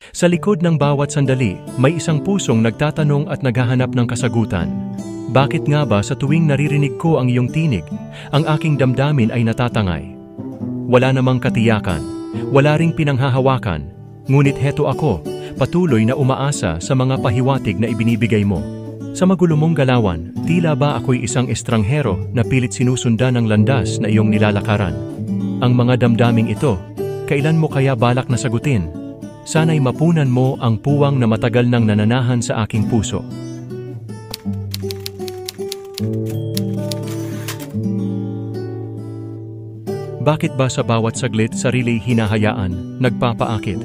Sa likod ng bawat sandali, may isang pusong nagtatanong at naghahanap ng kasagutan. Bakit nga ba sa tuwing naririnig ko ang iyong tinig, ang aking damdamin ay natatangay? Wala namang katiyakan, wala ring pinanghahawakan, ngunit heto ako, patuloy na umaasa sa mga pahiwatig na ibinibigay mo. Sa magulo mong galawan, tila ba ako'y isang estranghero na pilit sinusundan ng landas na iyong nilalakaran? Ang mga damdaming ito, kailan mo kaya balak na sagutin? Sana'y mapunan mo ang puwang na matagal nang nananahan sa aking puso. Bakit ba sa bawat saglit sarili hinahayaan, nagpapaakit,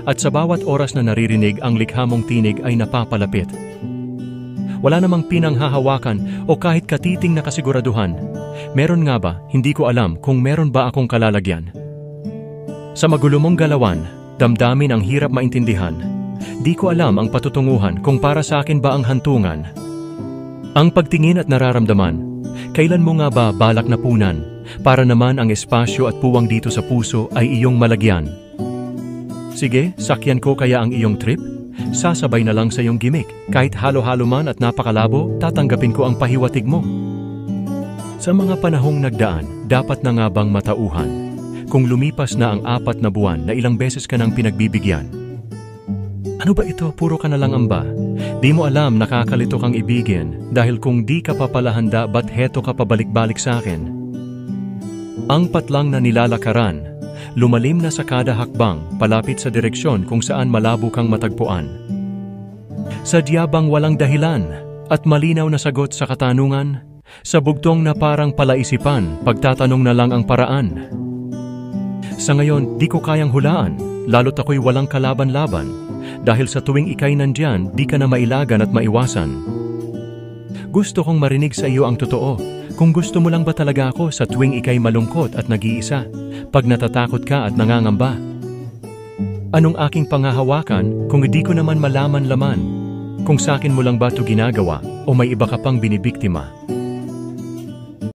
at sa bawat oras na naririnig ang likha mong tinig ay napapalapit? Wala namang pinanghahawakan o kahit katiting na kasiguraduhan. Meron nga ba? Hindi ko alam kung meron ba akong kalalagyan. Sa magulo mong galawan, damdamin ang hirap maintindihan. Di ko alam ang patutunguhan kung para sa akin ba ang hantungan. Ang pagtingin at nararamdaman, kailan mo nga ba balak na punan? Para naman ang espasyo at puwang dito sa puso ay iyong malagyan. Sige, sakyan ko kaya ang iyong trip? Sasabay na lang sa iyong gimmick. Kahit halo-halo man at napakalabo, tatanggapin ko ang pahiwatig mo. Sa mga panahong nagdaan, dapat na nga bang matauhan? Kung lumipas na ang 4 na buwan na ilang beses ka nang pinagbibigyan. Ano ba ito? Puro ka na lang amba. Di mo alam nakakalito kang ibigin dahil kung di ka pa pala handa ba't heto ka pabalik-balik sa akin? Ang patlang na nilalakaran, lumalim na sa kada hakbang palapit sa direksyon kung saan malabo kang matagpuan. Sadya bang walang dahilan at malinaw na sagot sa katanungan? Sa bugtong na parang palaisipan, pagtatanong na lang ang paraan. Sa ngayon, di ko kayang hulaan, lalo't ako'y walang kalaban-laban. Dahil sa tuwing ika'y nandyan, di ka na mailagan at maiwasan. Gusto kong marinig sa iyo ang totoo. Kung gusto mo lang ba talaga ako sa tuwing ika'y malungkot at nag-iisa, pag natatakot ka at nangangamba? Anong aking panghahawakan kung hindi ko naman malaman laman? Kung sa akin mo lang ba ito ginagawa o may iba ka pang binibiktima?